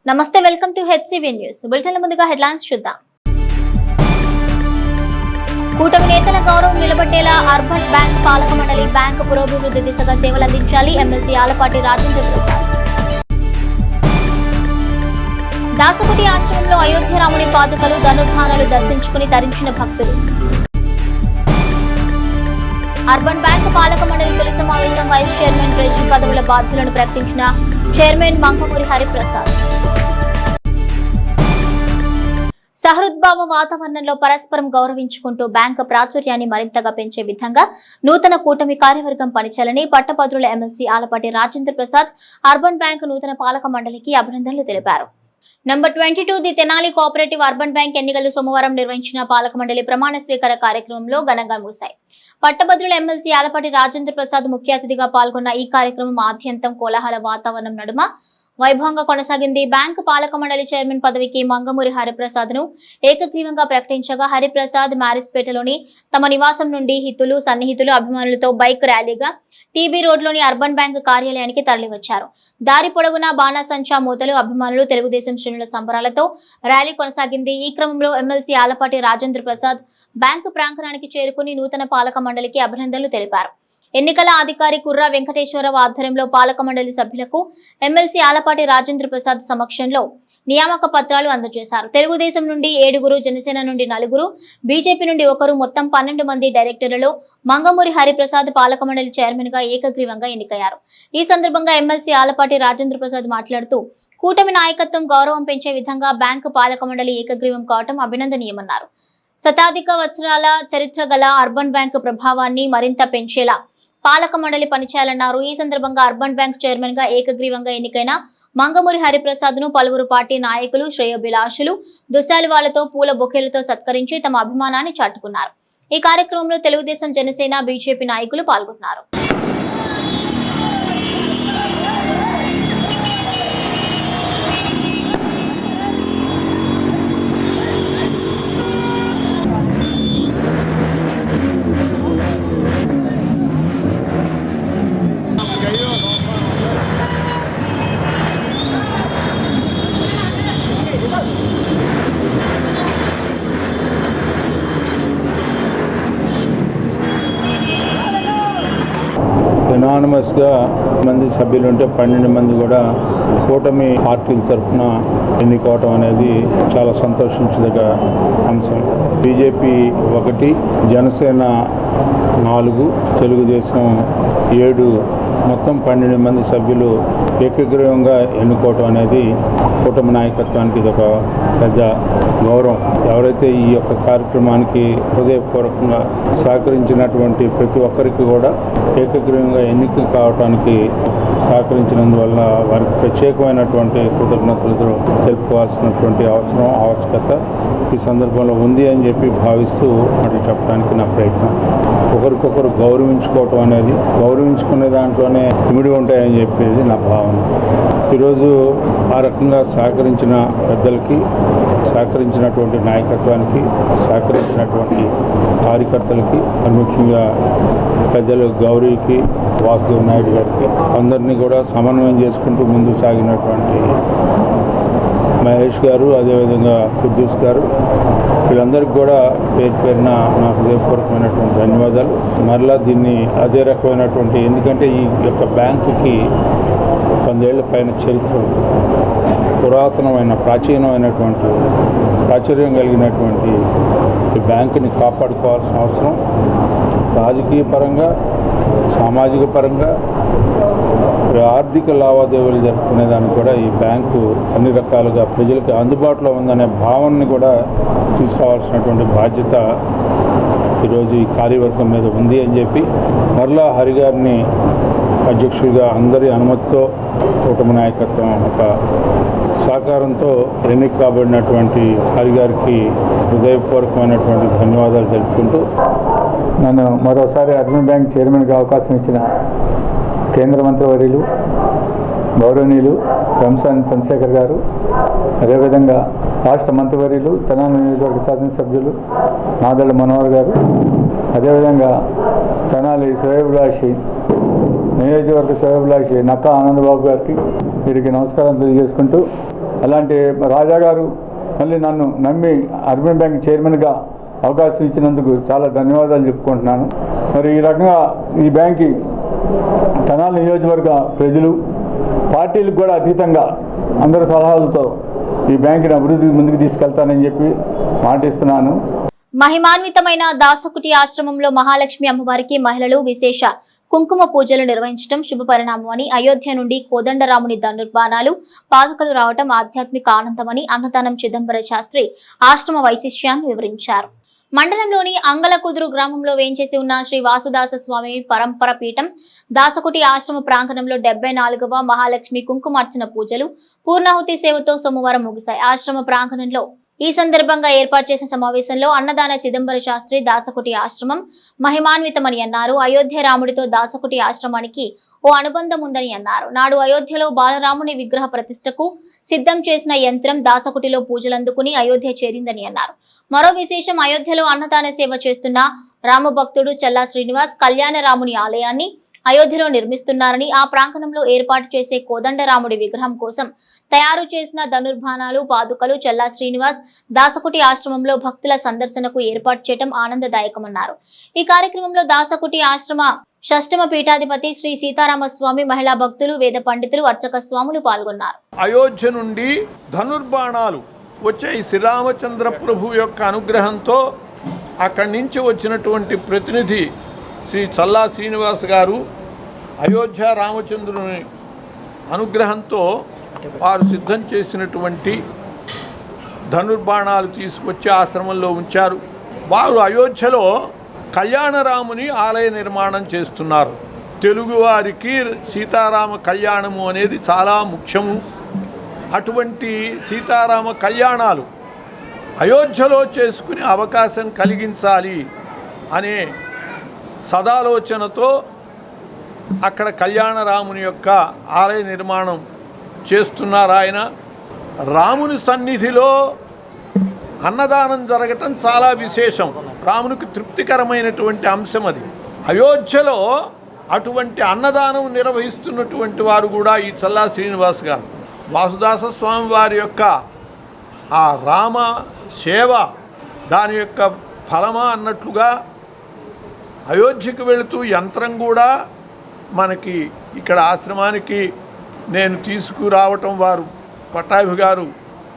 నమస్తే, welcome to HCV news. బులెటిన్ల ముందుగా headlines చూద్దాం. కూటమి నేతల గౌరవం నిలబెట్టేలా అర్బన్ బ్యాంక్ పాలక మండలి బ్యాంకు పురోభివృద్ధి దిశగా సేవలందించాలి. ఎమ్మెల్సీ ఆలపాటి రాజేంద్ర ప్రసాద్. దాసపతి ఆశ్రమంలో అయోధ్య రాముని పాదుకలు ధనుర్ధానాలు దర్శించుకుని తరించిన భక్తులు. అర్బన్ బ్యాంక్ పాలక మండలి తొలి సమావేశం. వైస్ చైర్మన్ ట్రెజరీ పదవుల బాధ్యులను ప్రకటించిన చైర్మన్ మంగమూరి హరిప్రసాద్. సహృద్భావ వాతావరణంలో పరస్పరం గౌరవించుకుంటూ బ్యాంకు ప్రాచుర్యాన్ని మరింతగా పెంచే విధంగా నూతన కూటమి కార్యవర్గం పనిచేయాలని పట్టభద్రుల MLC Alapati Rajendra Prasad urban bank నూతన పాలక మండలికి అభినందనలు తెలిపారు. Number 22 the Tenali cooperative urban bank ఎన్నికలు సోమవారం నిర్వహించిన పాలక మండలి ప్రమాణ స్వీకార కార్యక్రమంలో ఘనంగా ముగిశాయి. పట్టభద్రుల ఎమ్మెల్సీ ఆలపాటి రాజేంద్ర ప్రసాద్ ముఖ్య అతిథిగా పాల్గొన్న ఈ కార్యక్రమం ఆద్యంతం కోలాహల వాతావరణం నడుమ వైభవంగా కొనసాగింది. బ్యాంకు పాలక మండలి చైర్మన్ పదవికి మంగమూరి హరిప్రసాద్ ను ఏకగ్రీవంగా ప్రకటించగా హరిప్రసాద్ మ్యారిస్పేటలోని తమ నివాసం నుండి హితులు, సన్నిహితులు, అభిమానులతో బైక్ ర్యాలీగా టీబీ రోడ్లోని అర్బన్ బ్యాంక్ కార్యాలయానికి తరలివచ్చారు. దారి పొడవునా బాణాసంచా మూతలు, అభిమానులు, తెలుగుదేశం శ్రేణుల సంబరాలతో ర్యాలీ కొనసాగింది. ఈ క్రమంలో ఎమ్మెల్సీ ఆలపాటి రాజేంద్ర ప్రసాద్ బ్యాంకు ప్రాంగణానికి చేరుకుని నూతన పాలక మండలికి అభినందనలు తెలిపారు. ఎన్నికల అధికారి కుర్రా వెంకటేశ్వరరావు ఆధ్వర్యంలో పాలక మండలి సభ్యులకు ఎమ్మెల్సీ ఆలపాటి రాజేంద్ర ప్రసాద్ సమక్షంలో నియామక పత్రాలు అందజేశారు. తెలుగుదేశం నుండి 7, జనసేన నుండి 4, బీజేపీ నుండి 1, మొత్తం 12 మంది డైరెక్టర్లలో మంగమూరి హరిప్రసాద్ పాలక మండలి చైర్మన్ గా ఏకగ్రీవంగా ఎన్నికయ్యారు. ఈ సందర్భంగా ఎమ్మెల్సీ ఆలపాటి రాజేంద్ర ప్రసాద్ మాట్లాడుతూ కూటమి నాయకత్వం గౌరవం పెంచే విధంగా బ్యాంకు పాలక మండలి ఏకగ్రీవం కావడం అభినందనీయమన్నారు. శతాధిక వత్సరాల చరిత్ర గల అర్బన్ బ్యాంకు ప్రభావాన్ని మరింత పెంచేలా పాలక మండలి పనిచేయాలన్నారు. ఈ సందర్భంగా అర్బన్ బ్యాంక్ చైర్మన్ గా ఏకగ్రీవంగా ఎన్నికైన మంగమూరి హరిప్రసాద్ ను పలువురు పార్టీ నాయకులు, శ్రేయోభిలాషులు దుశాలువాలతో పూల బొకేలతో సత్కరించి తమ అభిమానాన్ని చాటుకున్నారు. ఈ కార్యక్రమంలో తెలుగుదేశం, జనసేన, బీజేపీ నాయకులు పాల్గొన్నారు. ఎనానిమస్గా మంది సభ్యులు ఉంటే 12 మంది కూడా కూటమి పార్టీల తరఫున ఎన్నుకోవటం అనేది చాలా సంతోషించదగ్గ అంశం. బీజేపీ 1, జనసేన 4, తెలుగుదేశం 7, మొత్తం 12 మంది సభ్యులు ఏకగ్రీవంగా ఎన్నుకోవటం అనేది కూటమి నాయకత్వానికి ఇదొక పెద్ద గౌరవం. ఎవరైతే ఈ యొక్క కార్యక్రమానికి హృదయపూర్వకంగా సహకరించినటువంటి ప్రతి ఒక్కరికి కూడా ఏకగ్రీవంగా ఎన్నిక కావడానికి సహకరించినందువల్ల వారికి ప్రత్యేకమైనటువంటి కృతజ్ఞతలు తెలుపుకోవాల్సినటువంటి ఆవశ్యకత ఈ సందర్భంలో ఉంది అని చెప్పి భావిస్తూ మాట చెప్పడానికి నా ప్రయత్నం. ఒకరికొకరు గౌరవించుకోవటం అనేది, గౌరవించుకునే దాంట్లోనే ఇమిడి ఉంటాయని చెప్పేది నా భావన. ఈరోజు ఆ రకంగా సహకరించిన పెద్దలకి, సహకరించినటువంటి నాయకత్వానికి, సహకరించినటువంటి కార్యకర్తలకి, ముఖ్యంగా పెద్దలు గౌరీకి, వాసుదేవ్ నాయుడు గారికి, అందరినీ కూడా సమన్వయం చేసుకుంటూ ముందుకు సాగినటువంటి మహేష్ గారు, అదేవిధంగా కుద్దూస్ గారు, వీళ్ళందరికీ కూడా పేరు పేరున నా హృదయపూర్వకమైనటువంటి ధన్యవాదాలు. మరలా దీన్ని అదే రకమైనటువంటి, ఎందుకంటే ఈ యొక్క బ్యాంకుకి 100 ఏళ్ల పైన చరిత్ర, పురాతనమైన ప్రాచీనమైనటువంటి ప్రాచుర్యం కలిగినటువంటి ఈ బ్యాంకుని కాపాడుకోవాల్సిన అవసరం రాజకీయ పరంగా, సామాజిక పరంగా, ఆర్థిక లావాదేవీలు జరుపుకునేదానికి కూడా ఈ బ్యాంకు అన్ని రకాలుగా ప్రజలకు అందుబాటులో ఉందనే భావనని కూడా తీసుకురావాల్సినటువంటి బాధ్యత ఈరోజు ఈ కార్యవర్గం మీద ఉంది అని చెప్పి మరలా హరిగారిని అధ్యక్షుడిగా అందరి అనుమతితో కూటమి నాయకత్వం ఒక సహకారంతో ఎన్నిక కాబడినటువంటి హరిగారికి హృదయపూర్వకమైనటువంటి ధన్యవాదాలు తెలుపుకుంటూ నన్ను మరోసారి అర్బన్ బ్యాంక్ చైర్మన్గా అవకాశం ఇచ్చిన కేంద్ర మంత్రివర్యులు గౌరవనీయులు రంసాని చంద్రశేఖర్ గారు, అదేవిధంగా రాష్ట్ర మంత్రివర్యులు, తెలంగాణ నియోజకవర్గ శాసనసభ్యులు నాదెళ్ల మనోహర్ గారు, అదేవిధంగా తెనాలి శ్రేయోభిలాషి నియోజకవర్గ శ్రేయోభిలాషి నక్కా ఆనందబాబు గారికి వీరికి నమస్కారం తెలియజేసుకుంటూ అలాంటి రాజా గారు మళ్ళీ నన్ను నమ్మి అర్బన్ బ్యాంక్ చైర్మన్గా అవకాశం ఇచ్చినందుకు చాలా ధన్యవాదాలు చెప్పుకుంటున్నాను. మరి ఈ రకంగా ఈ బ్యాంక్ తెనాలి నియోజకవర్గ ప్రజలు పార్టీలకు కూడా అతీతంగా అందరి సలహాలతో ఈ బ్యాంకుని అభివృద్ధి ముందుకు తీసుకెళ్తానని చెప్పి మాటిస్తున్నాను. మహిమాన్వితమైన దాసకుటి ఆశ్రమంలో మహాలక్ష్మి అమ్మవారికి మహిళలు విశేష కుంకుమ పూజలు నిర్వహించడం శుభ పరిణామం అని, అయోధ్య నుండి కోదండరాముని ధనుర్బాణాలు పాదుకలు రావడం ఆధ్యాత్మిక ఆనందమని అన్నదానం చిదంబర శాస్త్రి ఆశ్రమ వైశిష్ట్యాన్ని వివరించారు. మండలంలోని అంగలకుదురు గ్రామంలో వేంచేసి ఉన్న శ్రీ వాసుదాస స్వామి పరంపర పీఠం దాసకుటి ఆశ్రమ ప్రాంగణంలో 74వ మహాలక్ష్మి కుంకుమార్చన పూజలు పూర్ణాహుతి సేవతో సోమవారం ముగిశాయి. ఆశ్రమ ప్రాంగణంలో ఈ సందర్భంగా ఏర్పాటు చేసిన సమావేశంలో అన్నదాన చిదంబర శాస్త్రి దాసకుటి ఆశ్రమం మహిమాన్వితమని అన్నారు. అయోధ్య రాముడితో దాసకుటి ఆశ్రమానికి ఓ అనుబంధం ఉందని అన్నారు. నాడు అయోధ్యలో బాలరాముని విగ్రహ ప్రతిష్టకు సిద్ధం చేసిన యంత్రం దాసకుటిలో పూజలందుకుని అయోధ్య చేరిందని అన్నారు. మరో విశేషం, అయోధ్యలో అన్నదాన సేవ చేస్తున్న రామభక్తుడు చల్లా శ్రీనివాస్ కళ్యాణ రాముని ఆలయాన్ని అయోధ్యలో నిర్మిస్తున్నారని, ఆ ప్రాంగణంలో ఏర్పాటు చేసే కోదండరాముడి విగ్రహం కోసం తయారు చేసిన ధనుర్బాణాలు పాదుకలు చల్లా శ్రీనివాస్ దాసకుటి ఆశ్రమంలో భక్తుల సందర్శనకు ఏర్పాటు చేయడం ఆనందదాయకమన్నారు. ఈ కార్యక్రమంలో దాసకుటి ఆశ్రమ షష్టమ పీఠాధిపతి శ్రీ సీతారామస్వామి, మహిళా భక్తులు, వేద పండితులు, అర్చక స్వాములు పాల్గొన్నారు. అయోధ్య నుండి ధనుర్బాణాలు వచ్చే శ్రీరామచంద్ర ప్రభు యొక్క అనుగ్రహంతో అక్కడి నుంచి వచ్చినటువంటి ప్రతినిధి శ్రీ చల్లా శ్రీనివాస్ గారు అయోధ్య రామచంద్రుని అనుగ్రహంతో వారు సిద్ధం చేసినటువంటి ధనుర్బాణాలు తీసుకొచ్చి ఆశ్రమంలో ఉంచారు. వారు అయోధ్యలో కళ్యాణరాముని ఆలయ నిర్మాణం చేస్తున్నారు. తెలుగువారికి సీతారామ కళ్యాణము అనేది చాలా ముఖ్యము. అటువంటి సీతారామ కళ్యాణాలు అయోధ్యలో చేసుకునే అవకాశం కలిగించాలి అనే సదాలోచనతో అక్కడ కళ్యాణరాముని యొక్క ఆలయ నిర్మాణం చేస్తున్నారు. ఆయన రాముని సన్నిధిలో అన్నదానం జరగటం చాలా విశేషం, రామునికి తృప్తికరమైనటువంటి అంశం అది. అయోధ్యలో అటువంటి అన్నదానం నిర్వహిస్తున్నటువంటి వారు కూడా ఈ చల్లా శ్రీనివాస్ గారు. వాసుదాస స్వామి వారి యొక్క ఆ రామ సేవ దాని యొక్క ఫలమా అన్నట్లుగా అయోధ్యకు వెళుతూ యంత్రం కూడా మనకి ఇక్కడ ఆశ్రమానికి నేను తీసుకురావటం, వారు పట్టాభి గారు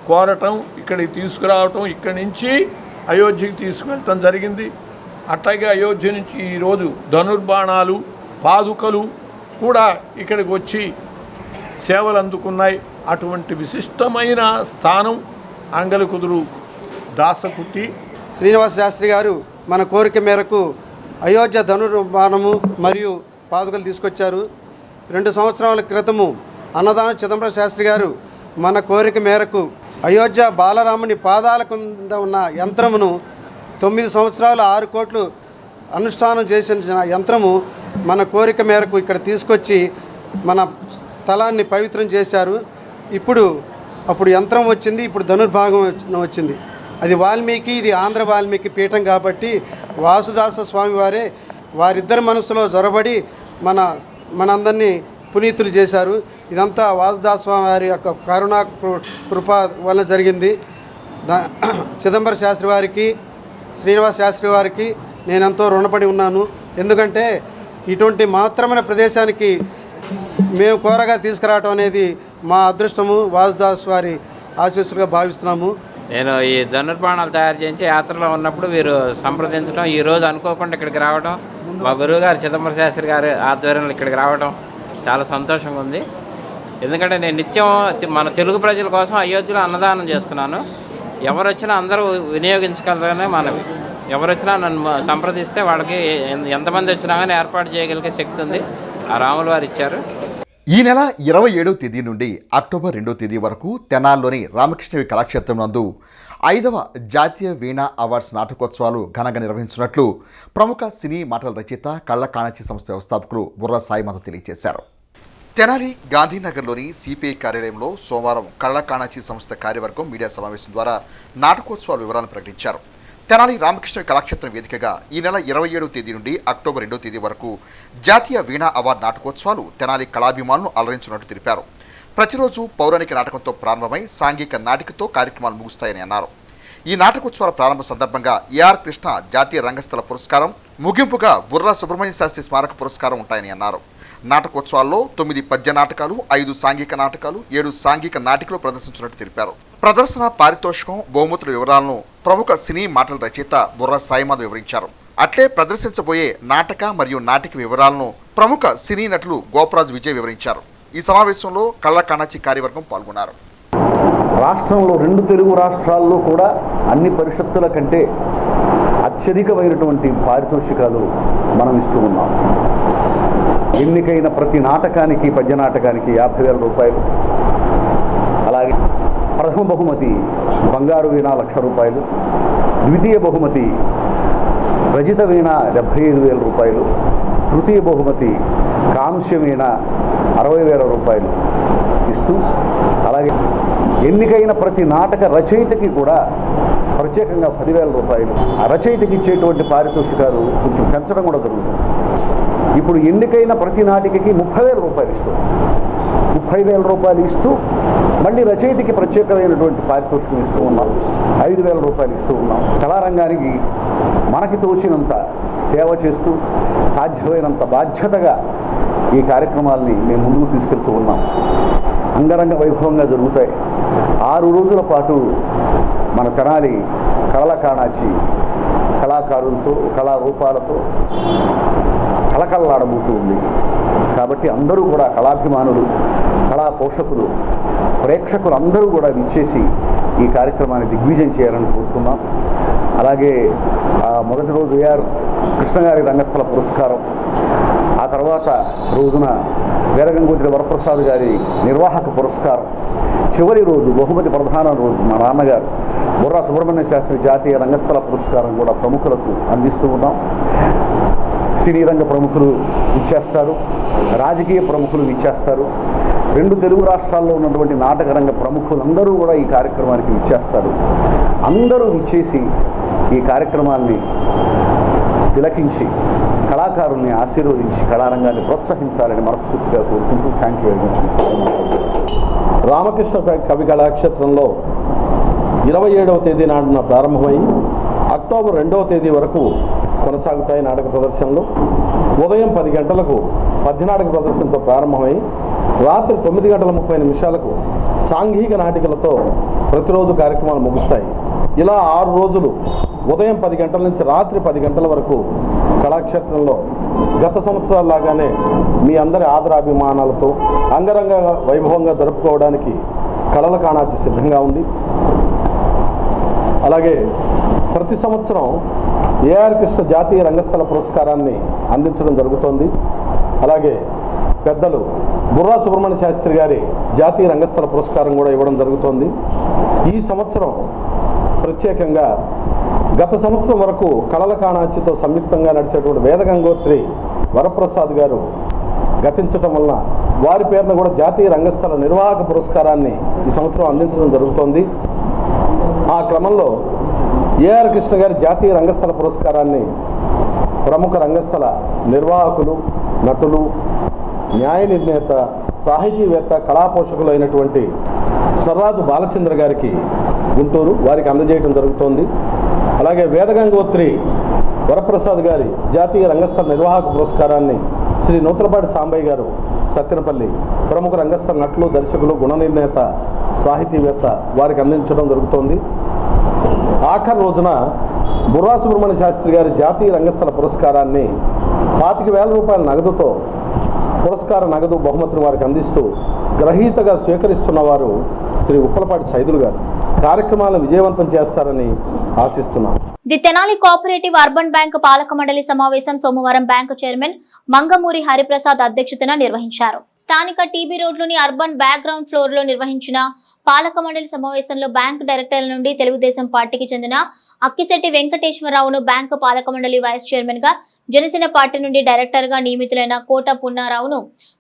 కోరటం, ఇక్కడికి తీసుకురావటం, ఇక్కడి నుంచి అయోధ్యకి తీసుకువెళ్ళటం జరిగింది. అట్లాగే అయోధ్య నుంచి ఈరోజు ధనుర్బాణాలు పాదుకలు కూడా ఇక్కడికి వచ్చి సేవలు అందుకున్నాయి. అటువంటి విశిష్టమైన స్థానం అంగలకుదురు దాసకుటి. శ్రీనివాస శాస్త్రి గారు మన కోరిక మేరకు అయోధ్య ధనుర్బాణము మరియు పాదుకలు తీసుకొచ్చారు. 2 సంవత్సరాల క్రితము అన్నదాన చిదంబర శాస్త్రి గారు మన కోరిక మేరకు అయోధ్య బాలరాముని పాదాల కింద ఉన్న యంత్రమును 9 సంవత్సరాలు 6 కోట్లు అనుష్ఠానం చేసిన యంత్రము మన కోరిక మేరకు ఇక్కడ తీసుకొచ్చి మన స్థలాన్ని పవిత్రం చేశారు. అప్పుడు యంత్రం వచ్చింది, ఇప్పుడు ధనుర్భాగం వచ్చింది. అది వాల్మీకి, ఇది ఆంధ్ర వాల్మీకి పీఠం కాబట్టి వాసుదాస స్వామి వారే వారిద్దరి మనసులో జొరబడి మనందరినీ పునీతులు చేశారు. ఇదంతా వాసుదాస స్వామి వారి యొక్క కరుణా కృప వల్ల జరిగింది. చిదంబర శాస్త్రి వారికి, శ్రీనివాస శాస్త్రి వారికి నేనెంతో రుణపడి ఉన్నాను. ఎందుకంటే ఇటువంటి మహత్తరమైన ప్రదేశానికి మేము కోరగా తీసుకురావటం అనేది మా అదృష్టము, వాసుదాస్ వారి ఆశీస్సులుగా భావిస్తున్నాము. నేను ఈ ధనుర్బాణాలు తయారు చేయించి యాత్రలో ఉన్నప్పుడు వీరు సంప్రదించడం, ఈరోజు అనుకోకుండా ఇక్కడికి రావడం, మా గురువు గారు చిదంబర శాస్త్రి గారి ఆధ్వర్యంలో ఇక్కడికి రావడం చాలా సంతోషంగా ఉంది. ఎందుకంటే నేను నిత్యం మన తెలుగు ప్రజల కోసం అయోధ్యలో అన్నదానం చేస్తున్నాను. ఎవరు వచ్చినా అందరూ వినియోగించగలరనే మనవి. ఎవరు వచ్చినా నన్ను సంప్రదిస్తే వాళ్ళకి ఎంతమంది వచ్చినా కానీ ఏర్పాటు చేయగలిగే శక్తి ఉంది, ఆ రాములు వారు ఇచ్చారు. ఈ నెల 27వ తేదీ నుండి అక్టోబర్ 2వ తేదీ వరకు తెనాల్లోని రామకృష్ణవి కళాక్షేత్రం నందు 5వ జాతీయ వీణా అవార్డ్స్ నాటకోత్సవాలు ఘనంగా నిర్వహించినట్లు ప్రముఖ సినీ మాటల రచయిత కళ్ళ కాణాచి సంస్థ వ్యవస్థాపకులు బుర్రా సాయి మాధవ్ తెలియజేశారు. తెనాలి గాంధీనగర్లోని సిపిఐ కార్యాలయంలో సోమవారం కళ్ళ కాణాచి సంస్థ కార్యవర్గం మీడియా సమావేశం ద్వారా నాటకోత్సవాల వివరాలను ప్రకటించారు. తెనాలి రామకృష్ణ కళాక్షేత్రం వేదికగా ఈ నెల 27వ తేదీ నుండి అక్టోబర్ 2వ తేదీ వరకు జాతీయ వీణా అవార్డు నాటకోత్సవాలు తెనాలి కళాభిమానులు అలరించినట్టు తెలిపారు. ప్రతిరోజు పౌరాణిక నాటకంతో ప్రారంభమై సాంఘిక నాటికతో కార్యక్రమాలు ముగుస్తాయని అన్నారు. ఈ నాటకోత్సవాల ప్రారంభ సందర్భంగా ఏఆర్ కృష్ణ జాతీయ రంగస్థల పురస్కారం, ముగింపుగా బుర్రా సుబ్రహ్మణ్య శాస్త్రి స్మారక పురస్కారం ఉంటాయని అన్నారు. నాటకోత్సవాల్లో 9 పద్య నాటకాలు, 5 సాంఘిక నాటకాలు, 7 సాంఘిక నాటికలు ప్రదర్శించినట్టు తెలిపారు. ప్రదర్శన పారితోషికం, బహుమతుల వివరాలను ప్రముఖ సినీ మాటల రచయిత బుర్రా సాయిమాధవ్ వివరించారు. అట్లే ప్రదర్శించబోయే నాటక మరియు నాటిక వివరాలను ప్రముఖ సినీ నటులు గోపరాజు విజయ్ వివరించారు. ఈ సమావేశంలో కళ్ళ కాణాచి కార్యవర్గం పాల్గొన్నారు. రాష్ట్రంలో 2 తెలుగు రాష్ట్రాల్లో కూడా అన్ని పరిషత్తుల కంటే అత్యధికమైనటువంటి పారితోషికాలు మనం ఇస్తూ ఉన్నాం. ఎన్నికైన ప్రతి నాటకానికి, పద్య నాటకానికి 50,000 రూపాయలు, అలాగే ప్రథమ బహుమతి బంగారు వీణ 1,00,000 రూపాయలు, ద్వితీయ బహుమతి రజిత వీణ 75,000 రూపాయలు, తృతీయ బహుమతి కాంస్య వీణ 60,000 రూపాయలు ఇస్తూ, అలాగే ఎన్నికైన ప్రతి నాటక రచయితకి కూడా ప్రత్యేకంగా 10,000 రూపాయలు ఆ రచయితకి ఇచ్చేటువంటి పారితోషికాలు కొంచెం పెంచడం కూడా జరుగుతుంది. ఇప్పుడు ఎన్నికైన ప్రతి నాటికకి 30,000 రూపాయలు ఇస్తూ, 30,000 రూపాయలు ఇస్తూ మళ్ళీ రచయితకి ప్రత్యేకమైనటువంటి పారితోషికం ఇస్తూ ఉన్నాం. 5,000 రూపాయలు ఇస్తూ ఉన్నాం. కళారంగానికి మనకి తోచినంత సేవ చేస్తూ సాధ్యమైనంత బాధ్యతగా ఈ కార్యక్రమాల్ని మేము ముందుకు తీసుకెళ్తూ ఉన్నాం. అంగరంగ వైభవంగా జరుగుతాయి. 6 రోజుల పాటు మన తెనాలి కళల కాణాచి కళాకారులతో, కళారూపాలతో కళకళలాడబోతూ ఉంది. కాబట్టి అందరూ కూడా కళాభిమానులు, కళా పోషకులు, ప్రేక్షకులు అందరూ కూడా విచ్చేసి ఈ కార్యక్రమాన్ని దిగ్విజయం చేయాలని కోరుతున్నాం. అలాగే మొదటి రోజు ఏఆర్ కృష్ణ గారి రంగస్థల పురస్కారం, ఆ తర్వాత రోజున వీరగంగోత్రి వరప్రసాద్ గారి నిర్వాహక పురస్కారం, చివరి రోజు బహుమతి ప్రధాన రోజు మా నాన్నగారు బుర్రా సుబ్రహ్మణ్య శాస్త్రి జాతీయ రంగస్థల పురస్కారం కూడా ప్రముఖులకు అందిస్తూ ఉన్నాం. సినీ రంగ ప్రముఖులు ఇచ్చేస్తారు, రాజకీయ ప్రముఖులు ఇచ్చేస్తారు. 2 తెలుగు రాష్ట్రాల్లో ఉన్నటువంటి నాటక రంగ ప్రముఖులందరూ కూడా ఈ కార్యక్రమానికి ఇచ్చేస్తారు. అందరూ ఇచ్చేసి ఈ కార్యక్రమాన్ని తిలకించి కళాకారుల్ని ఆశీర్వదించి కళారంగాన్ని ప్రోత్సహించాలని మనస్ఫూర్తిగా కోరుకుంటూ thank you very much. Ramakrishna కవి కళాక్షేత్రంలో 27వ తేదీ నాడున ప్రారంభమై అక్టోబర్ 2వ తేదీ వరకు కొనసాగుతాయి నాటక ప్రదర్శనలు. ఉదయం 10 గంటలకు పద్య నాటక ప్రదర్శనతో ప్రారంభమై రాత్రి 9:30 సాంఘిక నాటికలతో ప్రతిరోజు కార్యక్రమాలు ముగుస్తాయి. ఇలా 6 రోజులు ఉదయం 10 గంటల నుంచి రాత్రి 10 గంటల వరకు కళాక్షేత్రంలో గత సంవత్సరాల్లాగానే మీ అందరి ఆదరాభిమానాలతో అంగరంగ వైభవంగా జరుపుకోవడానికి కళల కాణాచి సిద్ధంగా ఉంది. అలాగే ప్రతి సంవత్సరం ఏఆర్ కృష్ణ జాతీయ రంగస్థల పురస్కారాన్ని అందించడం జరుగుతోంది. అలాగే పెద్దలు బుర్రా సుబ్రహ్మణ్య శాస్త్రి గారి జాతీయ రంగస్థల పురస్కారం కూడా ఇవ్వడం జరుగుతోంది. ఈ సంవత్సరం ప్రత్యేకంగా గత సంవత్సరం వరకు కళల కాణాచితో సంయుక్తంగా నడిచేటువంటి వేదగంగోత్రి వరప్రసాద్ గారు గతించడం వలన వారి పేరున కూడా జాతీయ రంగస్థల నిర్వాహక పురస్కారాన్ని ఈ సంవత్సరం అందించడం జరుగుతోంది. ఆ క్రమంలో ఏఆర్ కృష్ణ గారి జాతీయ రంగస్థల పురస్కారాన్ని ప్రముఖ రంగస్థల నిర్వాహకులు, నటులు, న్యాయ నిర్ణేత, సాహితీవేత్త, కళాపోషకులు అయినటువంటి సర్రాజు బాలచంద్ర గారికి గుంటూరు వారికి అందజేయడం జరుగుతోంది. అలాగే వేదగంగోత్రి వరప్రసాద్ గారి జాతీయ రంగస్థల నిర్వాహక పురస్కారాన్ని శ్రీ నూతలపాటి సాంబయ్య గారు సత్తెనపల్లి ప్రముఖ రంగస్థల నటులు, దర్శకులు, గుణ నిర్ణేత, సాహితీవేత్త వారికి అందించడం జరుగుతోంది. ఆఖరి రోజున బుర్రా సుబ్రహ్మణ్య శాస్త్రి గారి జాతీయ రంగస్థల పురస్కారాన్ని 25,000 రూపాయల నగదుతో పురస్కార నగదు బహుమతిని వారికి అందిస్తూ గ్రహీతగా స్వీకరిస్తున్న వారు శ్రీ ఉప్పలపాటి సైదులు గారు. కార్యక్రమాలను విజయవంతం చేస్తారని ఆశిస్తున్నాం. The Tenali cooperative urban bank పాలక మండలి సమావేశం సోమవారం బ్యాంకు చైర్మన్ మంగమూరి హరిప్రసాద్ అధ్యక్షతన నిర్వహించారు. స్థానిక టీబీ రోడ్లోని అర్బన్ బ్యాక్గ్రౌండ్ ఫ్లోర్ లో నిర్వహించిన పాలక మండలి సమావేశంలో బ్యాంకు డైరెక్టర్ల నుండి తెలుగుదేశం పార్టీకి చెందిన అక్కిశెట్టి వెంకటేశ్వరరావును బ్యాంకు పాలక మండలి వైస్ చైర్మన్ గా, జనసేన పార్టీ నుండి డైరెక్టర్ గా నియమితులైన కోట పున్నారావును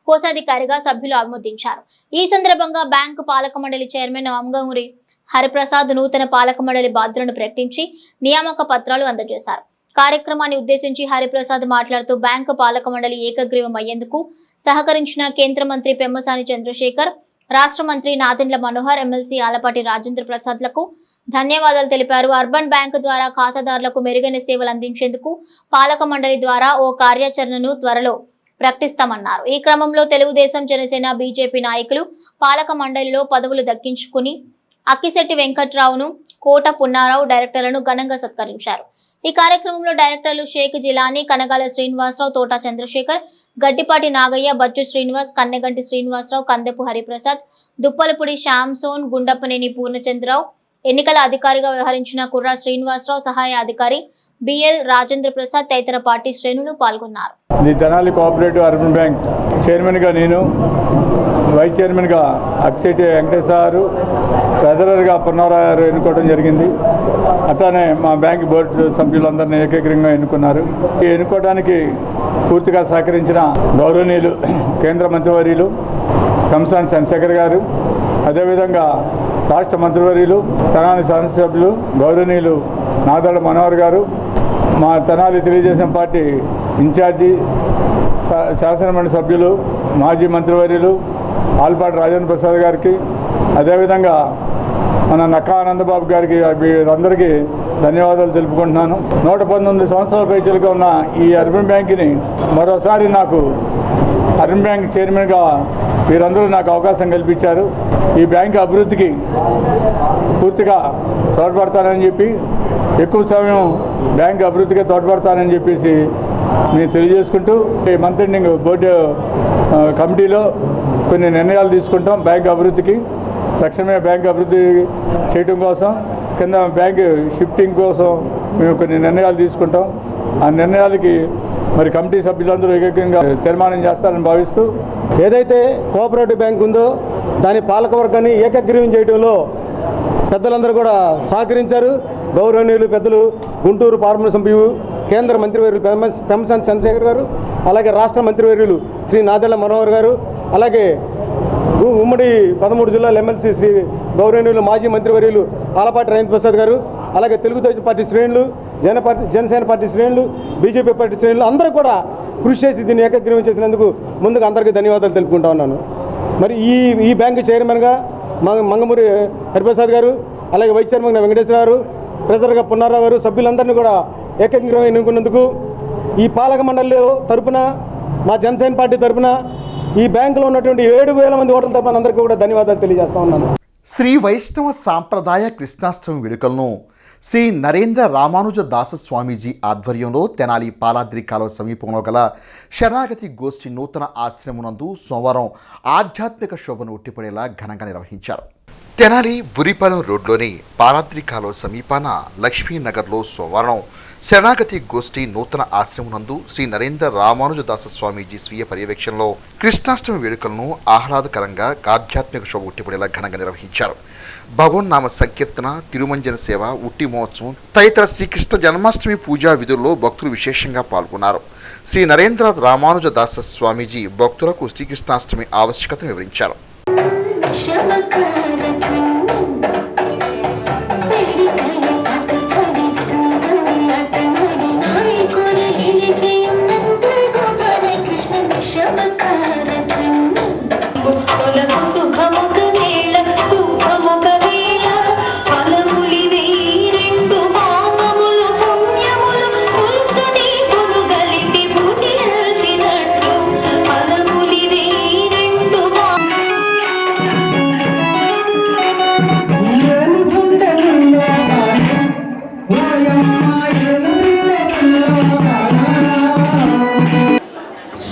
కోశాధికారిగా సభ్యులు ఆమోదించారు. ఈ సందర్భంగా బ్యాంకు పాలక మండలి చైర్మన్ మంగమూరి హరిప్రసాద్ నూతన పాలక మండలి బాధ్యులను ప్రకటించి నియామక పత్రాలు అందజేశారు. కార్యక్రమాన్ని ఉద్దేశించి హరిప్రసాద్ మాట్లాడుతూ బ్యాంకు పాలక మండలి ఏకగ్రీవం అయ్యేందుకు సహకరించిన కేంద్ర మంత్రి పెమ్మసాని చంద్రశేఖర్, రాష్ట్ర మంత్రి నాదెండ్ల మనోహర్, ఎమ్మెల్సీ ఆలపాటి రాజేంద్ర ప్రసాద్లకు ధన్యవాదాలు తెలిపారు. అర్బన్ బ్యాంకు ద్వారా ఖాతాదారులకు మెరుగైన సేవలు అందించేందుకు పాలక మండలి ద్వారా ఓ కార్యాచరణను త్వరలో ప్రకటిస్తామన్నారు. ఈ క్రమంలో తెలుగుదేశం, జనసేన, బీజేపీ నాయకులు పాలక మండలిలో పదవులు దక్కించుకుని అక్కిశెట్టి వెంకట్రావును, కోట పున్నారావు డైరెక్టర్లను ఘనంగా సత్కరించారు. ఈ కార్యక్రమంలో డైరెక్టర్లు షేక్ జిలానీ, కనగాల శ్రీనివాసరావు, తోట చంద్రశేఖర్, గడ్డిపాటి నాగయ్య, బచ్చు శ్రీనివాస్, కన్నెగంటి శ్రీనివాసరావు, కందెపు హరిప్రసాద్, దుప్పలపూడి శ్యామ్సోన్, గుండప్పనేని పూర్ణచంద్రరావు, ఎన్నికల అధికారిగా వ్యవహరించిన కుర్రా శ్రీనివాసరావు, సహాయ అధికారి బిఎల్ రాజేంద్ర ప్రసాద్ తదితర పార్టీ శ్రేణులు పాల్గొన్నారు. తెనాలి కోఆపరేటివ్ అర్బన్ బ్యాంక్ చైర్మన్గా నేను, వైస్ చైర్మన్గా అక్కిశెట్టి వెంకటేశ్వర గారు, ట్రెజరర్గా పున్నారావు గారు ఎన్నుకోవడం జరిగింది. అట్లానే మా బ్యాంక్ బోర్డు సభ్యులందరినీ ఏకగ్రీవంగా ఎన్నుకున్నారు. ఈ ఎన్నుకోవడానికి పూర్తిగా సహకరించిన గౌరవనీయులు కేంద్ర మంత్రివర్యులు కంసాని చంద్రశేఖర్ గారు, అదేవిధంగా రాష్ట్ర మంత్రివర్యులు తెనాలి శాసనసభ్యులు గౌరవనీయులు నాదెండ్ల మనోహర్ గారు, మా తెనాలి తెలుగుదేశం పార్టీ ఇన్ఛార్జి శాసనమండలి సభ్యులు మాజీ మంత్రివర్యులు ఆలపాటి రాజేంద్ర ప్రసాద్ గారికి, అదేవిధంగా మన నక్కా ఆనందబాబు గారికి, వీరందరికీ ధన్యవాదాలు తెలుపుకుంటున్నాను. 119 సంవత్సరాల పైచలుగా ఉన్న ఈ అర్బన్ బ్యాంక్ని మరోసారి నాకు అర్బన్ బ్యాంక్ చైర్మన్గా వీరందరూ నాకు అవకాశం కల్పించారు. ఈ బ్యాంకు అభివృద్ధికి పూర్తిగా తోడ్పడతానని చెప్పి, ఎక్కువ సమయం బ్యాంకు అభివృద్ధిగా తోడ్పడతానని చెప్పేసి నేను తెలియజేసుకుంటూ, ఈ మంత్ ఎండింగ్ బోర్డు కమిటీలో కొన్ని నిర్ణయాలు తీసుకుంటాం. బ్యాంకు అభివృద్ధికి తక్షణమే బ్యాంకు అభివృద్ధి చేయడం కోసం, కింద బ్యాంకు షిఫ్టింగ్ కోసం మేము కొన్ని నిర్ణయాలు తీసుకుంటాం. ఆ నిర్ణయాలకి మరి కమిటీ సభ్యులందరూ ఏకగ్రీవంగా తీర్మానం చేస్తారని భావిస్తూ, ఏదైతే కోఆపరేటివ్ బ్యాంక్ ఉందో దాని పాలకవర్గాన్ని ఏకగ్రీవం చేయడంలో పెద్దలందరూ కూడా సహకరించారు. గౌరవనీయులు పెద్దలు గుంటూరు పార్లమెంట్ సభ్యులు, కేంద్ర మంత్రివర్యులు పెంసాని చంద్రశేఖర్ గారు, అలాగే రాష్ట్ర మంత్రివర్యులు శ్రీ నాదెండ్ల మనోహర్ గారు, అలాగే ఉమ్మడి 13 జిల్లాల ఎమ్మెల్సీ శ్రీ గౌరవనీయులు మాజీ మంత్రివర్యులు ఆలపాటి రాజేంద్ర ప్రసాద్ గారు, అలాగే తెలుగుదేశం పార్టీ శ్రేణులు, జనసేన పార్టీ శ్రేణులు, బీజేపీ పార్టీ శ్రేణులు అందరూ కూడా కృషి చేసి దీన్ని ఏకగ్రీవం చేసినందుకు ముందుగా అందరికీ ధన్యవాదాలు తెలుపుకుంటా ఉన్నాను. మరి ఈ బ్యాంకు చైర్మన్గా మంగమూరి హరిప్రసాద్ గారు, అలాగే వైస్ చైర్మన్గా వెంకటేశ్వర గారు, ట్రెజరర్గా పున్నారావు గారు, సభ్యులందరినీ కూడా ఏకగ్రీవం ఎన్నుకున్నందుకు ఈ పాలక మండలి తరపున, మా జనసేన పార్టీ తరపున, ఈ బ్యాంకులో ఉన్నటువంటి 7,000 మంది ఓటర్ల తరపున అందరికీ కూడా ధన్యవాదాలు తెలియజేస్తా ఉన్నాను. శ్రీ వైష్ణవ సాంప్రదాయ కృష్ణాష్టమి వేడుకలను శ్రీ నరేంద్ర రామానుజ దాస స్వామీజీ ఆధ్వర్యంలో తెనాలి పాలాద్రి కాలువ సమీపంలో గల శరణాగతి గోష్ఠి నూతన ఆశ్రమనందు సోమవారం ఆధ్యాత్మిక శోభను ఉట్టిపడేలా ఘనంగా నిర్వహించారు. తెనాలి బురిపాలెం రోడ్లోని పాలాద్రి కాలువ సమీపాన లక్ష్మీనగర్లో సోమవారం శరణాగతి గోష్ఠి నూతన ఆశ్రమనందు శ్రీ నరేంద్ర రామానుజ దాస స్వామీజీ స్వీయ పర్యవేక్షణలో కృష్ణాష్టమి వేడుకలను ఆహ్లాదకరంగా ఆధ్యాత్మిక శోభ ఉట్టిపడేలా ఘనంగా నిర్వహించారు. భగవన్నామ సంకీర్తన, తిరుమంజన సేవ, ఉట్టి మహోత్సవం తదితర శ్రీకృష్ణ జన్మాష్టమి పూజా విధుల్లో భక్తులు విశేషంగా పాల్గొన్నారు. శ్రీ నరేంద్ర రామానుజ దాస స్వామీజీ భక్తులకు శ్రీకృష్ణాష్టమి ఆవశ్యకతను వివరించారు.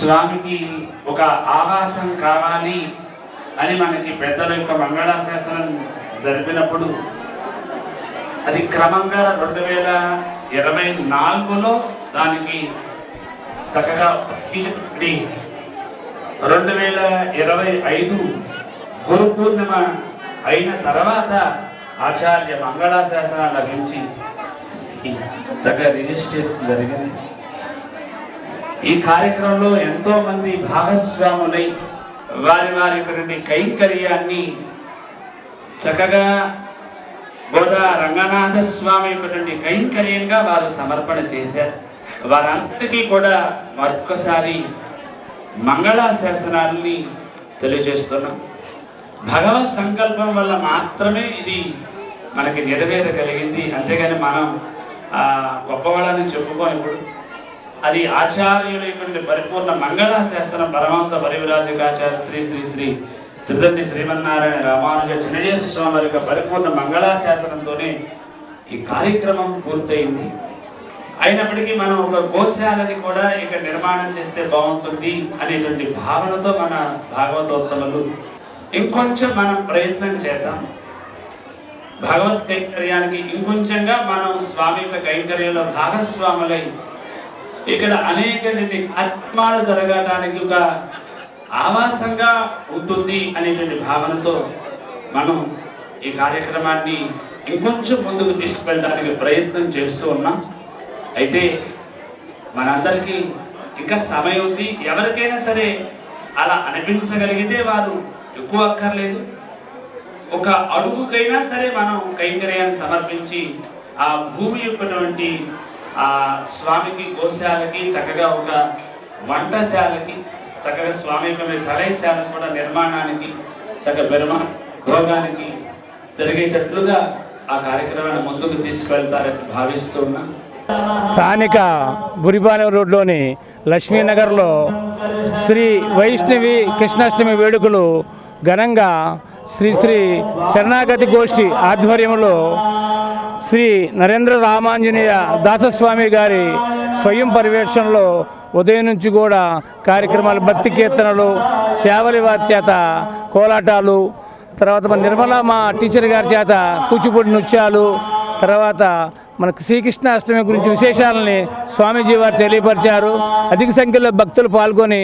స్వామికి ఒక ఆవాసం కావాలి అని మనకి పెద్దల యొక్క మంగళాశాసనం జరిపినప్పుడు అది క్రమంగా 2024లో దానికి చక్కగా 2025 గురు పూర్ణిమ అయిన తర్వాత ఆచార్య మంగళాశాసనాలు లభించి చక్కగా రిజిస్ట్రేషన్ జరిగింది. ఈ కార్యక్రమంలో ఎంతో మంది భాగస్వాములై వారి కైంకర్యాన్ని చక్కగా గోదా రంగనాథ స్వామి యొక్క కైంకర్యంగా వారు సమర్పణ చేశారు. వారందరికీ కూడా మరొక్కసారి మంగళాశాసనాలని తెలియజేస్తున్నాం. భగవత్ సంకల్పం వల్ల మాత్రమే ఇది మనకి నెరవేరగలిగింది. అంతేగాని మనం గొప్పవాళ్ళని చెప్పుకోని ఇప్పుడు అది ఆచార్యులైనటువంటి పరిపూర్ణ మంగళాశాసనం పరమహంస పరివిరాజకాచార్య శ్రీ శ్రీ శ్రీ త్రిదండి శ్రీమన్నారాయణ రామానుజ చిన్నజీర స్వామి వారి యొక్క పరిపూర్ణ మంగళాశాసనంతోనే ఈ కార్యక్రమం పూర్తయింది. అయినప్పటికీ మనం ఒక గోశాలని కూడా ఇక్కడ నిర్మాణం చేస్తే బాగుంటుంది అనేటువంటి భావనతో మన భాగవతోత్తములు ఇంకొంచెం మనం ప్రయత్నం చేద్దాం. భగవత్ కైంకర్యానికి ఇంకొంచెంగా మనం స్వామి యొక్క కైంకర్యంలో భాగస్వాములై ఇక్కడ అనేక ఆత్మాలు జరగటానికి ఒక ఆవాసంగా ఉంటుంది అనేటువంటి భావనతో మనం ఈ కార్యక్రమాన్ని ఇంకొంచెం ముందుకు తీసుకెళ్ళడానికి ప్రయత్నం చేస్తూ ఉన్నాం. అయితే మనందరికీ ఇంకా సమయం ఉంది. ఎవరికైనా సరే అలా అనిపించగలిగితే వారు ఎక్కువ అక్కర్లేదు, ఒక అడుగుకైనా సరే మనం కైంకర్యాన్ని సమర్పించి ఆ భూమి యొక్కటువంటి ఆ స్వామికి గోశాలకి చక్కగా ఒక వంటశాలకి చక్కగా స్వామి యొక్క కళాశాల కూడా నిర్మాణానికి చక్కగా బెరమ భోగానికి జరిగేటట్లుగా ఆ కార్యక్రమాన్ని ముందుకు తీసుకెళ్తారని భావిస్తున్నా. స్థానిక బురిబాలెం రోడ్లోని లక్ష్మీనగర్లో శ్రీ వైష్ణవి కృష్ణాష్టమి వేడుకలు ఘనంగా శ్రీ శ్రీ శరణాగతి గోష్ఠి ఆధ్వర్యంలో శ్రీ నరేంద్ర రామాంజనేయ దాసస్వామి గారి స్వయం పర్యవేక్షణలో ఉదయం నుంచి కూడా కార్యక్రమాలు, భక్తి కీర్తనలు, సేవలి వారి చేత కోలాటాలు, తర్వాత మన నిర్మలా మా టీచర్ గారి చేత కూచిపూడి నృత్యాలు, తర్వాత మనకు శ్రీకృష్ణాష్టమి గురించి విశేషాలని స్వామీజీ వారు తెలియపరిచారు. అధిక సంఖ్యలో భక్తులు పాల్గొని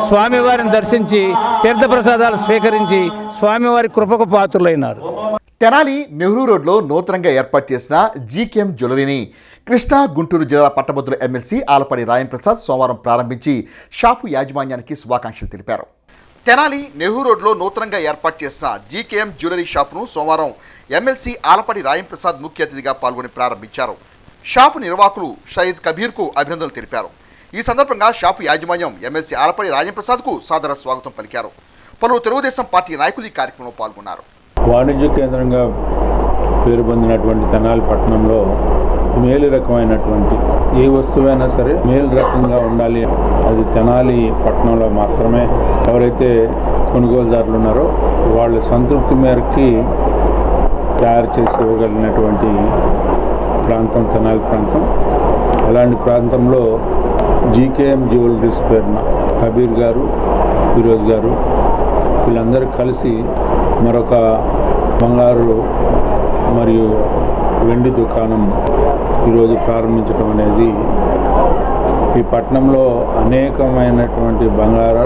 స్వామివారిని దర్శించి తీర్థప్రసాదాలు స్వీకరించి స్వామివారి కృపకు పాత్రులైనారు. తెనాలి నెహ్రూ రోడ్లో నూతనంగా ఏర్పాటు చేసిన జీకేఎం జ్యువెలరీని కృష్ణా గుంటూరు జిల్లా పట్టభద్రుల ఎమ్మెల్సీ ఆలపాటి రాయం ప్రసాద్ సోమవారం ప్రారంభించి షాపు యాజమాన్యానికి శుభాకాంక్షలు తెలిపారు. తెనాలి నెహ్రూ రోడ్లో నూతనంగా ఏర్పాటు చేసిన జీకేఎం జ్యువెలరీ షాపును సోమవారం ఎమ్మెల్సీ ఆలపాటి రాయం ప్రసాద్ ముఖ్య అతిథిగా పాల్గొని ప్రారంభించారు. షాపు నిర్వాహకులు షయీద్ కబీర్కు అభినందనలు తెలిపారు. ఈ సందర్భంగా షాపు యాజమాన్యం ఎమ్మెల్సీ ఆలపాటి రాయం ప్రసాద్కు సాదర స్వాగతం పలికారు. పలువురు తెలుగుదేశం పార్టీ నాయకులు ఈ కార్యక్రమంలో పాల్గొన్నారు. వాణిజ్య కేంద్రంగా పేరు పొందినటువంటి తెనాలి పట్టణంలో మేలు రకమైనటువంటి ఏ వస్తువైనా సరే మేలు రకంగా ఉండాలి. అది తెనాలి పట్టణంలో మాత్రమే ఎవరైతే కొనుగోలుదారులు ఉన్నారో వాళ్ళ సంతృప్తి మేరకి తయారు చేసి ఇవ్వగలిగినటువంటి ప్రాంతం తెనాలి ప్రాంతం. అలాంటి ప్రాంతంలో జీకేఎం జ్యువెలరీస్ పేరున కబీర్ గారు, ఫిరోజ్ గారు వీళ్ళందరూ కలిసి మరొక బంగారు మరియు వెండి దుకాణం ఈరోజు ప్రారంభించడం అనేది ఈ పట్టణంలో అనేకమైనటువంటి బంగారు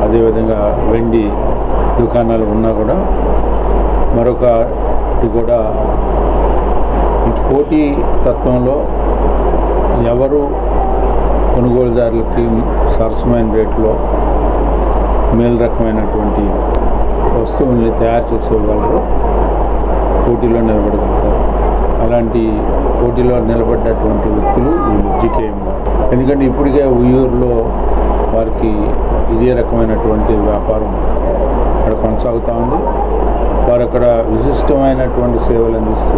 అదేవిధంగా వెండి దుకాణాలు ఉన్నా కూడా మరొకటి కూడా ఈ పోటీ తత్వంలో ఎవరు కొనుగోలుదారులకి సరసమైన రేట్లో మేలు రకమైనటువంటి వస్తువుల్ని తయారు చేసేవాళ్ళు పోటీలో నిలబడగలుగుతారు. అలాంటి పోటీలో నిలబడ్డటువంటి వ్యక్తులు వీళ్ళు జీకేఎం. ఎందుకంటే ఇప్పటికే ఉయ్యూరులో వారికి ఇదే రకమైనటువంటి వ్యాపారం అక్కడ కొనసాగుతూ ఉంది. వారు అక్కడ విశిష్టమైనటువంటి సేవలు అందిస్తూ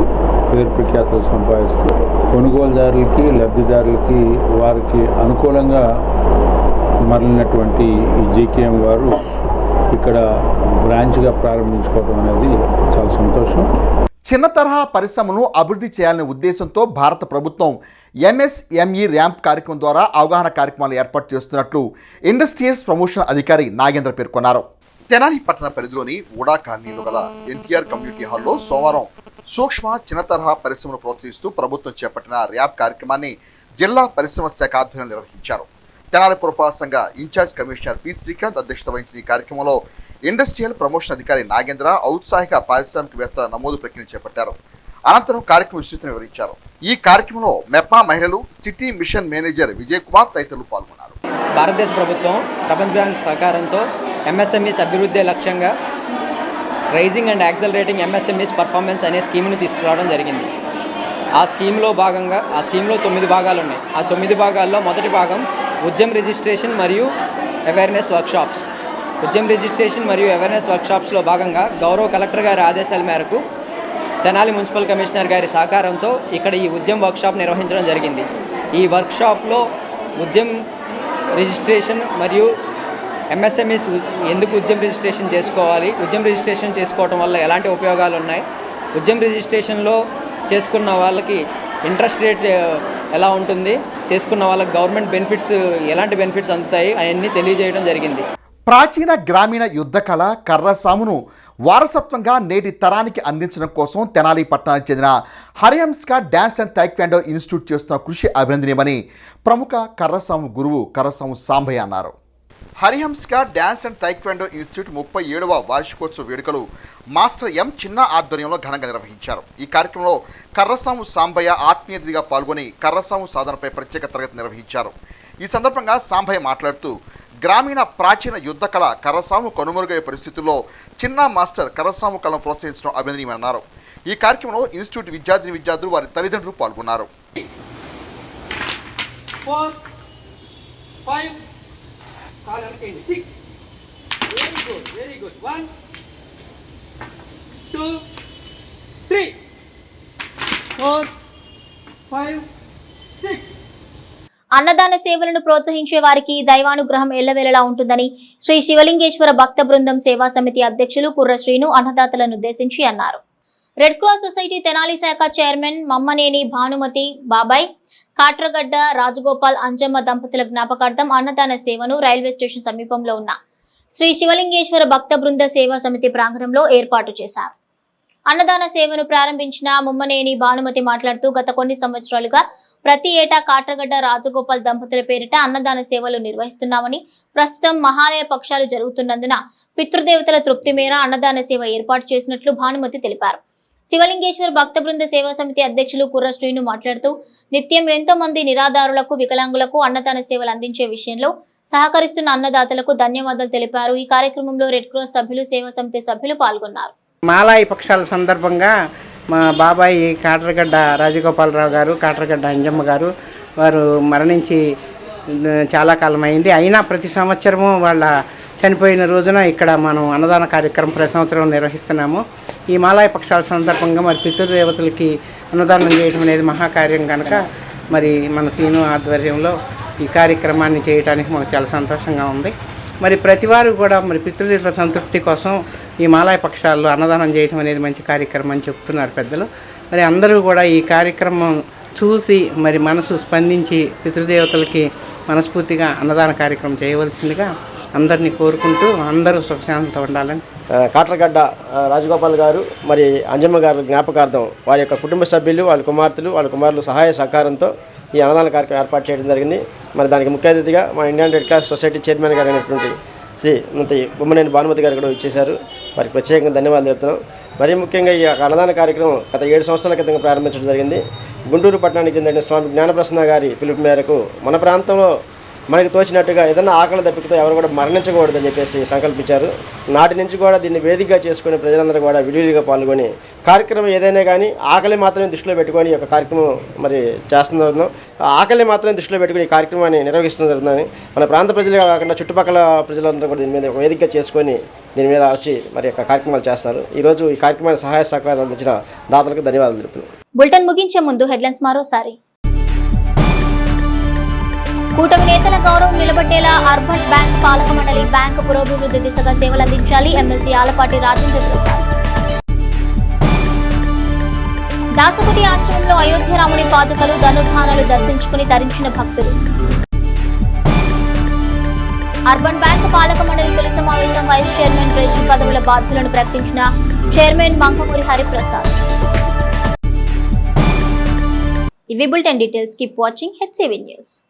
పేరు ప్రఖ్యాతులు సంపాదిస్తూ కొనుగోలుదారులకి లబ్ధిదారులకి వారికి అనుకూలంగా మరలినటువంటి ఈ జీకేఎం వారు ఇక్కడ బ్రాంచ్గా ప్రారంభించుకోవడం అనేది చాలా సంతోషం. చిన్న తరహా పరిశ్రమను అభివృద్ధి చేయాలనే ఉద్దేశంతో భారత ప్రభుత్వం ఎంఎస్ఎంఈ ర్యాంప్ కార్యక్రమం ద్వారా అవగాహన కార్యక్రమాలు ఏర్పాటు చేస్తున్నట్లు ఇండస్ట్రియల్స్ ప్రమోషన్ అధికారి నాగేంద్ర పేర్కొన్నారు. తెనాలి పట్టణ పరిధిలోని ఊడా కాలనీలో గల ఎన్టీఆర్ కమ్యూనిటీ హాల్లో సోమవారం సూక్ష్మ చిన్న తరహా పరిశ్రమను ప్రోత్సహిస్తూ ప్రభుత్వం చేపట్టిన ర్యాంప్ కార్యక్రమాన్ని జిల్లా పరిశ్రమ శాఖ ఆధ్వర్యంలో నిర్వహించారు. తెనాలి పురపాలక సంఘ ఇన్ఛార్జ్ కమిషనర్ పి శ్రీకాంత్ అధ్యక్షత వహించిన ఈ కార్యక్రమంలో ఇండస్ట్రియల్ ప్రమోషన్ అధికారి నాగేంద్ర ఔత్సాహిక పారిశ్రామికవేత్తల నమోదు ప్రక్రియ చేపట్టారు. అనంతరం కార్యక్రమ విస్తృతిని వివరించారు. ఈ కార్యక్రమంలో మెప్మా మహిళలు, city mission manager Vijay Kumar తదితరులు పాల్గొన్నారు. భారతదేశ ప్రభుత్వం ప్రపంచ బ్యాంక్ సహకారంతో ఎంఎస్ఎంఈస్ అభివృద్ధి లక్ష్యంగా raising and accelerating MSMEs performance అనే స్కీమ్ని తీసుకురావడం జరిగింది. ఆ స్కీమ్లో 9 భాగాలు ఉన్నాయి. ఆ 9 భాగాల్లో మొదటి భాగం ఉద్యమ్ రిజిస్ట్రేషన్ మరియు అవేర్నెస్ వర్క్షాప్స్. ఉద్యమ రిజిస్ట్రేషన్ మరియు అవేర్నెస్ వర్క్షాప్స్లో భాగంగా గౌరవ కలెక్టర్ గారి ఆదేశాల మేరకు తెనాలి మున్సిపల్ కమిషనర్ గారి సహకారంతో ఇక్కడ ఈ ఉద్యమ వర్క్షాప్ నిర్వహించడం జరిగింది. ఈ వర్క్షాప్లో ఉద్యమ రిజిస్ట్రేషన్ మరియు ఎంఎస్ఎంఈస్ ఎందుకు ఉద్యమ రిజిస్ట్రేషన్ చేసుకోవాలి, ఉద్యమ రిజిస్ట్రేషన్ చేసుకోవడం వల్ల ఎలాంటి ఉపయోగాలు ఉన్నాయి, ఉద్యమ రిజిస్ట్రేషన్లో చేసుకున్న వాళ్ళకి ఇంట్రెస్ట్ రేట్ ఎలా ఉంటుంది, చేసుకున్న వాళ్ళకి గవర్నమెంట్ బెనిఫిట్స్ ఎలాంటి బెనిఫిట్స్ అందుతాయి అవన్నీ తెలియజేయడం జరిగింది. ప్రాచీన గ్రామీణ యుద్ధ కళ కర్రసామును వారసత్వంగా నేటి తరానికి అందించడం కోసం తెనాలి పట్టణానికి చెందిన హరిహంస్కా డ్యాన్స్ అండ్ టైక్వాండో ఇన్స్టిట్యూట్ చేస్తున్న కృషి అభినందనీయమని ప్రముఖ కర్రసాము గురువు కర్రసాము సాంబయ్య అన్నారు. హరిహంస్కా డ్యాన్స్ అండ్ టైక్వాండో ఇన్స్టిట్యూట్ 37వ వార్షికోత్సవ వేడుకలు మాస్టర్ ఎం చిన్న ఆధ్వర్యంలో ఘనంగా నిర్వహించారు. ఈ కార్యక్రమంలో కర్రసాము సాంబయ్య ఆత్మీయతగా పాల్గొని కర్రసాము సాధనపై ప్రత్యేక తరగతి నిర్వహించారు. ఈ సందర్భంగా సాంబయ్య మాట్లాడుతూ గ్రామీణ ప్రాచీన యుద్ధ కళ కర్రసాము కనుమరుగయ్యే పరిస్థితుల్లో చిన్న మాస్టర్ కర్రసాము కళను ప్రోత్సహించడం అభినందనీయమన్నారు. ఈ కార్యక్రమంలో ఇన్స్టిట్యూట్ విద్యార్థులు వారి తల్లిదండ్రులు పాల్గొన్నారు. 4 5 కాల్ అనుకోండి 6 వెరీ గుడ్ 1 2 3 4 5 6. అన్నదాన సేవలను ప్రోత్సహించే వారికి దైవానుగ్రహం ఎల్లవేళలా ఉంటుందని శ్రీ శివలింగేశ్వర భక్త బృందం సేవా సమితి అధ్యక్షులు కుర్ర శ్రీను అన్నదాతలను ఉద్దేశించి అన్నారు. రెడ్ క్రాస్ సొసైటీ తెనాలి శాఖ చైర్మన్ మమ్మనేని భానుమతి బాబాయ్, కాట్రగడ్డ రాజగోపాల్ అంజమ్మ దంపతుల జ్ఞాపకార్థం అన్నదాన సేవను రైల్వే స్టేషన్ సమీపంలో ఉన్న శ్రీ శివలింగేశ్వర భక్త బృంద సేవా సమితి ప్రాంగణంలో ఏర్పాటు చేశారు. అన్నదాన సేవను ప్రారంభించిన ముమ్మనేని భానుమతి మాట్లాడుతూ గత కొన్ని సంవత్సరాలుగా ప్రతి ఏటా కాట్రగడ్డ రాజగోపాల్ దంపతుల పేరిట అన్నదాన సేవలు నిర్వహిస్తున్నామని, ప్రస్తుతం మహాలయ పక్షాలు జరుగుతున్నందున పితృదేవతల తృప్తి మేర అన్నదాన సేవ ఏర్పాటు చేసినట్లు భానుమతి తెలిపారు. శివలింగేశ్వర భక్త బృంద సేవా సమితి అధ్యక్షులు కుర్ర శ్రీను మాట్లాడుతూ నిత్యం ఎంతో మంది నిరాధారులకు, వికలాంగులకు అన్నదాన సేవలు అందించే విషయంలో సహకరిస్తున్న అన్నదాతలకు ధన్యవాదాలు తెలిపారు. ఈ కార్యక్రమంలో రెడ్ క్రాస్ సభ్యులు, సేవా సమితి సభ్యులు పాల్గొన్నారు. మాలాయి పక్షాల సందర్భంగా మా బాబాయి కాట్రగడ్డ రాజగోపాలరావు గారు, కాట్రగడ్డ అంజమ్మ గారు వారు మరణించి చాలా కాలం అయింది. అయినా ప్రతి సంవత్సరము వాళ్ళ చనిపోయిన రోజున ఇక్కడ మనం అన్నదాన కార్యక్రమం ప్రతి సంవత్సరం నిర్వహిస్తున్నాము. ఈ మాలాయ పక్షాల సందర్భంగా మరి పితృదేవతలకి అన్నదానం చేయడం అనేది మహాకార్యం కనుక మరి మన సీను ఆధ్వర్యంలో ఈ కార్యక్రమాన్ని చేయడానికి మాకు చాలా సంతోషంగా ఉంది. మరి ప్రతివారు కూడా మరి పితృదేవతల సంతృప్తి కోసం ఈ మాలాయ పక్షాల్లో అన్నదానం చేయడం అనేది మంచి కార్యక్రమం అని చెప్తున్నారు పెద్దలు. మరి అందరూ కూడా ఈ కార్యక్రమం చూసి మరి మనసు స్పందించి పితృదేవతలకి మనస్ఫూర్తిగా అన్నదాన కార్యక్రమం చేయవలసిందిగా అందరినీ కోరుకుంటూ అందరూ సుఖశాంతితో ఉండాలని. కాట్రగడ్డ రాజగోపాల్ గారు మరి అంజమ్మ గారు జ్ఞాపకార్థం వారి యొక్క కుటుంబ సభ్యులు, వాళ్ళ కుమార్తెలు, వాళ్ళ కుమారులు సహాయ సహకారంతో ఈ అన్నదాన కార్యక్రమం ఏర్పాటు చేయడం జరిగింది. మరి దానికి ముఖ్య అతిథిగా మా Indian red cross society chairman గారు అయినటువంటి శ్రీ బొమ్మనేని భానుమతి గారు కూడా ఇచ్చేశారు. వారికి ప్రత్యేకంగా ధన్యవాదాలు చెప్తున్నాం. మరీ ముఖ్యంగా ఈ అన్నదాన కార్యక్రమం గత 7 సంవత్సరాల క్రితం ప్రారంభించడం జరిగింది. గుంటూరు పట్టణానికి చెందిన స్వామి జ్ఞానప్రసన్న గారి పిలుపు మేరకు మన ప్రాంతంలో మనకి తోచినట్టుగా ఏదైనా ఆకలి దప్పికతో ఎవరు కూడా మరణించకూడదని చెప్పేసి సంకల్పించారు. నాటి నుంచి కూడా దీన్ని వేదికగా చేసుకుని ప్రజలందరూ కూడా విడివిడిగా పాల్గొని కార్యక్రమం ఏదైనా కానీ ఆకలి మాత్రమే దృష్టిలో పెట్టుకొని ఈ యొక్క కార్యక్రమం మరి చేస్తున్నాం. ఆకలి మాత్రమే దృష్టిలో పెట్టుకుని ఈ కార్యక్రమాన్ని నిర్వహిస్తుందని మన ప్రాంత ప్రజలే కాకుండా చుట్టుపక్కల ప్రజలందరూ కూడా దీని మీద ఒక వేదికగా చేసుకొని దీని మీద వచ్చి మరి యొక్క కార్యక్రమాలు చేస్తారు. ఈరోజు ఈ కార్యక్రమాన్ని సహాయ సహకారాలు అందించిన దాతలకు ధన్యవాదాలు తెలుపుతున్నాను. బులెటిన్ ముగించే ముందు హెడ్లైన్స్ మరోసారి. కూటమి నేతల గౌరవం నిలబట్టేలా అర్బన్ బ్యాంక్ పాలక మండలి బ్యాంకు పురోభివృద్ధి దిశగా సేవలందించాలి ఎమ్మెల్సీ ఆలపాటి రాజేంద్ర ప్రసాద్. దాసపతి ఆశ్రమంలో అయోధ్య రాముని పాదుకలు, ధనుర్ధానాలు దర్శించుకుని తరించిన భక్తులు. అర్బన్ బ్యాంక్ పాలక మండలి తొలి సమావేశం, వైస్ చైర్మన్, ట్రెజరీ పదవుల బాధ్యులను ప్రకటించిన చైర్మన్ మంగమూరి హరిప్రసాద్. ఇవి bulletin details. Keep watching HCV news.